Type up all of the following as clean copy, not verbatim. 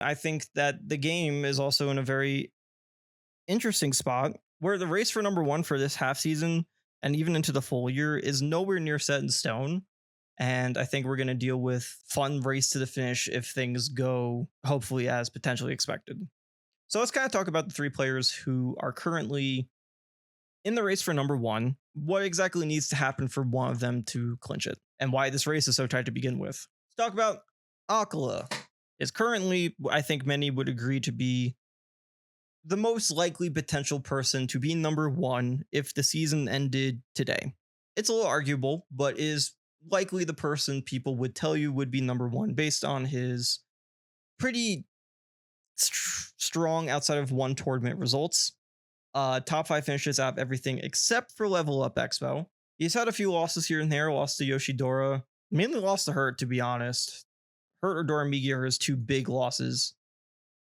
I think that the game is also in a very interesting spot where the race for number one for this half season and even into the full year is nowhere near set in stone. And I think we're going to deal with fun race to the finish if things go hopefully as potentially expected. So let's kind of talk about the three players who are currently in the race for number one, what exactly needs to happen for one of them to clinch it, and why this race is so tight to begin with. Let's talk about Aqua. Is currently, I think many would agree, to be the most likely potential person to be number one if the season ended today. It's a little arguable, but is likely the person people would tell you would be number one based on his pretty strong outside of one tournament results. Top five finishes out of everything except for Level Up Expo. He's had a few losses here and there, lost to Yoshidora, mainly lost to Hurt, to be honest. Hurt or Dormigi are his two big losses.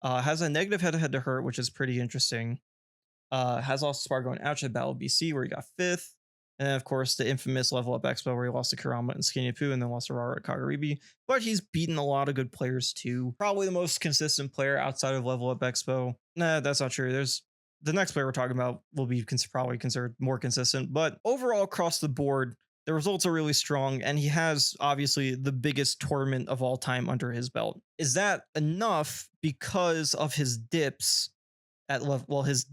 Has a negative head-to-head to Hurt, which is pretty interesting. Has lost to Spargo and Ouch at Battle BC, where he got fifth. And then, of course, the infamous Level Up Expo, where he lost to Kurama and Skinny Poo, and then lost to Rara at Kagaribi. But he's beaten a lot of good players, too. Probably the most consistent player outside of Level Up Expo. Nah, that's not true. There's the next player we're talking about will be probably considered more consistent. But overall, across the board, the results are really strong, and he has obviously the biggest tournament of all time under his belt. Is that enough because of his dips at level? Well, his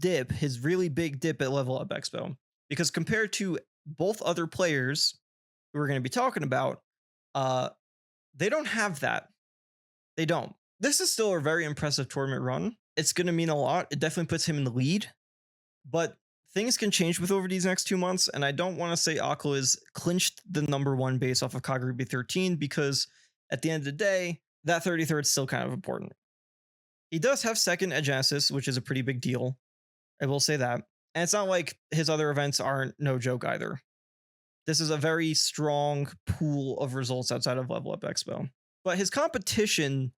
really big dip at Level Up Expo. Because compared to both other players who we're going to be talking about, they don't have that. They don't. This is still a very impressive tournament run. It's going to mean a lot. It definitely puts him in the lead. But things can change with over these next 2 months, and I don't want to say Aqua is clinched the number one based off of Kagaribi 13, because at the end of the day, that 33rd is still kind of important. He does have second at Genesis, which is a pretty big deal. I will say that. And it's not like his other events aren't no joke either. This is a very strong pool of results outside of Level Up Expo. But his competition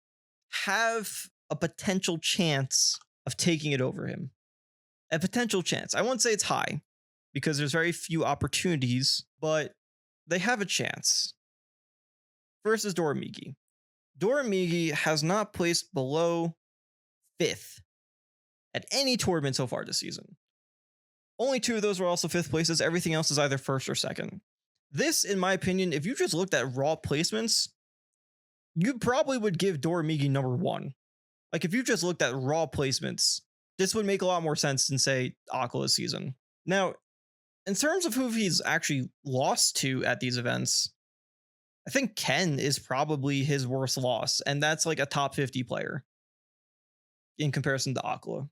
have a potential chance of taking it over him. A potential chance. I won't say it's high because there's very few opportunities, but they have a chance. First is Dormigi. Dormigi has not placed below 5th at any tournament so far this season. Only 2 of those were also 5th places. Everything else is either 1st or 2nd. This, in my opinion, if you just looked at raw placements, you probably would give Dormigi number 1. Like, if you just looked at raw placements, this would make a lot more sense than, say, Aqua's season. Now, in terms of who he's actually lost to at these events, I think Ken is probably his worst loss, and that's like a top 50 player in comparison to Aqua.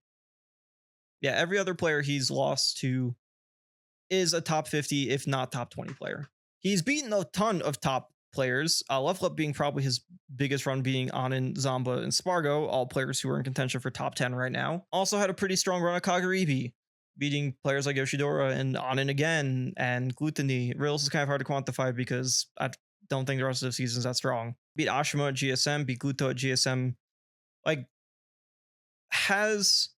Yeah, every other player he's lost to is a top 50, if not top 20 player. He's beaten a ton of top players, Level Up being probably his biggest run, being Anin, Zamba, and Spargo, all players who are in contention for top 10 right now. Also had a pretty strong run at Kagaribi, beating players like Yoshidora and Anin again, and Gluttony. Rails is kind of hard to quantify because I don't think the rest of the season is that strong. Beat Ashima at GSM, beat Gluto at GSM. Like, has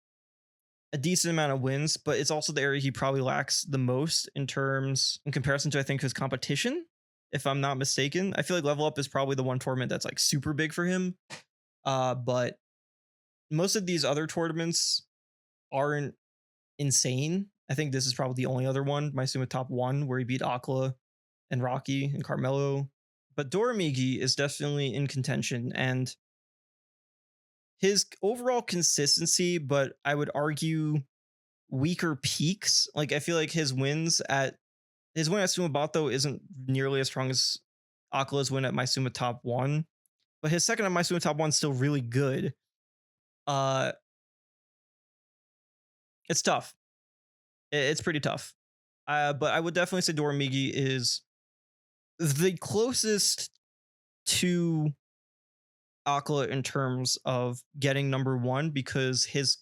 a decent amount of wins, but it's also the area he probably lacks the most in comparison to, I think, his competition. If I'm not mistaken, I feel like Level Up is probably the one tournament that's like super big for him. But most of these other tournaments aren't insane. I think this is probably the only other one, Maisuma top 1, where he beat Aqua and Rocky and Carmelo. But Dormigi is definitely in contention, and his overall consistency, but I would argue weaker peaks. Like, I feel like his win at Sumabato isn't nearly as strong as Aqua's win at Maisuma top 1, but his second at Maisuma top 1 is still really good. It's tough. It's pretty tough. But I would definitely say Dormigi is the closest to Aqua in terms of getting number 1, because his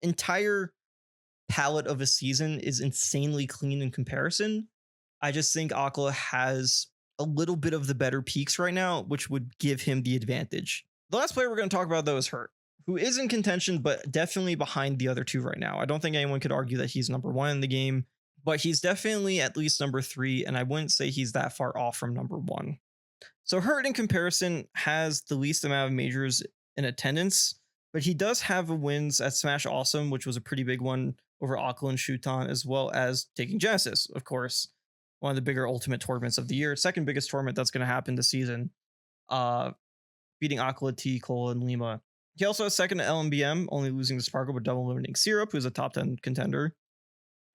entire palette of a season is insanely clean in comparison. I just think Aqua has a little bit of the better peaks right now, which would give him the advantage. The last player we're going to talk about, though, is Hurt, who is in contention, but definitely behind the other 2 right now. I don't think anyone could argue that he's number 1 in the game, but he's definitely at least number 3, and I wouldn't say he's that far off from number 1. So Hurt, in comparison, has the least amount of majors in attendance, but he does have wins at Smash Awesome, which was a pretty big one over Aqua and Shuton, as well as taking Genesis, of course, one of the bigger Ultimate tournaments of the year, second biggest tournament that's going to happen this season, uh, beating Aqua, T, Cola, and Lima. He also has second at LMBM, only losing to Sparkle, but double eliminating Syrup, who's a top 10 contender,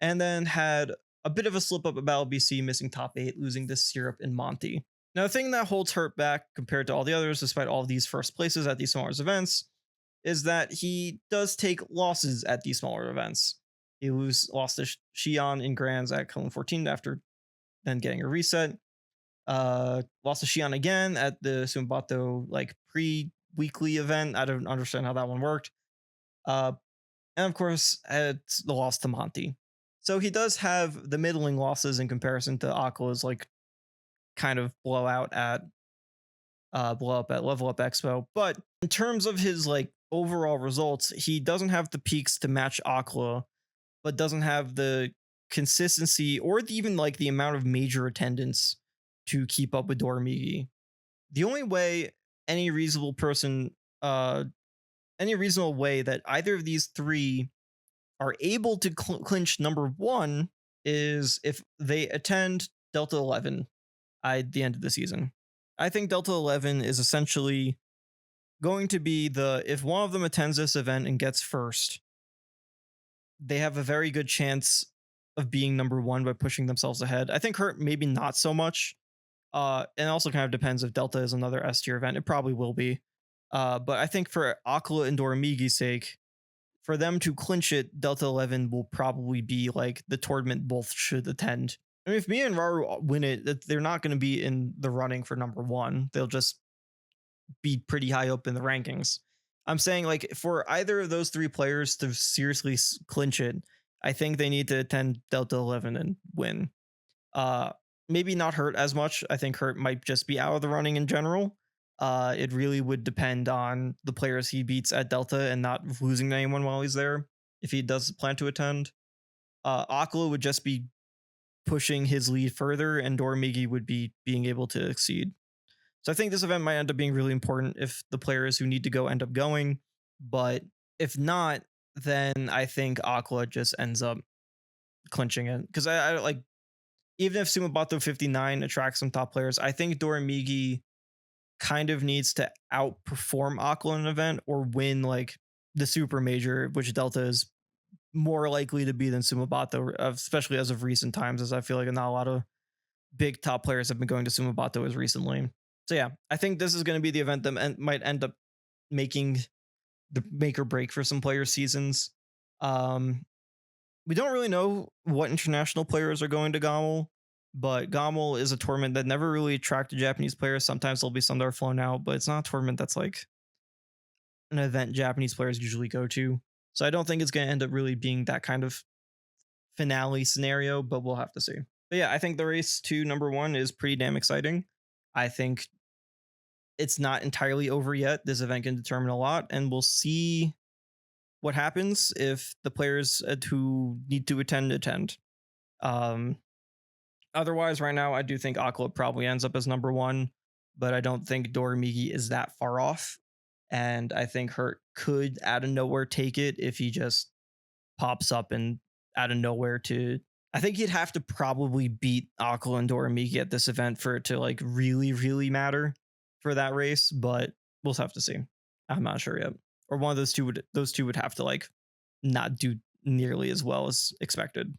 and then had a bit of a slip up at Battle BC, missing top 8, losing to Syrup and Monty. Now, the thing that holds Hurt back compared to all the others, despite all of these first places at these smaller events, is that he does take losses at these smaller events. He lost to Xi'an in Grands at Cone 14 after then getting a reset. Lost to Xi'an again at the Sumbato like pre-weekly event. I don't understand how that one worked. And of course, it's the loss to Monty. So he does have the middling losses in comparison to Aqua's like kind of blow up at Level Up Expo. But in terms of his like overall results, he doesn't have the peaks to match Aqua, but doesn't have the consistency or even like the amount of major attendance to keep up with Dormigi. The only way any reasonable person, any reasonable way that either of these three are able to clinch number one is if they attend Delta 11 at the end of the season. I think Delta 11 is essentially going to be if one of them attends this event and gets first, they have a very good chance of being number one by pushing themselves ahead. I think Hurt maybe not so much. And also kind of depends if Delta is another S tier event. It probably will be. But I think for Aqua and Dormigi's sake, for them to clinch it, Delta 11 will probably be like the tournament both should attend. I mean, if me and Raru win it, they're not going to be in the running for number one. They'll just be pretty high up in the rankings. I'm saying like for either of those three players to seriously clinch it, I think they need to attend Delta 11 and win. Maybe not Hurt as much. I think Hurt might just be out of the running in general. It really would depend on the players he beats at Delta and not losing to anyone while he's there if he does plan to attend. Aqua would just be pushing his lead further, and Dormigi would be being able to exceed. So I think this event might end up being really important if the players who need to go end up going. But if not, then I think Aqua just ends up clinching it. Because I like, even if Sumabato 59 attracts some top players, I think Dormigi kind of needs to outperform Aqua in an event or win like the super major, which Delta is more likely to be than Sumabato, especially as of recent times, as I feel like not a lot of big top players have been going to Sumabato as recently. So yeah, I think this is going to be the event that might end up making the make or break for some player seasons. We don't really know what international players are going to GOML, but GOML is a tournament that never really attracted Japanese players. Sometimes there'll be some that are flown out, but it's not a tournament that's like an event Japanese players usually go to. So I don't think it's going to end up really being that kind of finale scenario, but we'll have to see. But yeah, I think the race to number one is pretty damn exciting. I think it's not entirely over yet. This event can determine a lot, and we'll see what happens if the players who need to attend. Otherwise, right now, I do think Aqua probably ends up as number one, but I don't think Dormigi is that far off. And I think Hurt could out of nowhere take it if he just pops up and out of nowhere to. I think he'd have to probably beat Aqua and Dormigi at this event for it to like really, really matter for that race, but we'll have to see. I'm not sure yet. Or one of those two would have to like not do nearly as well as expected.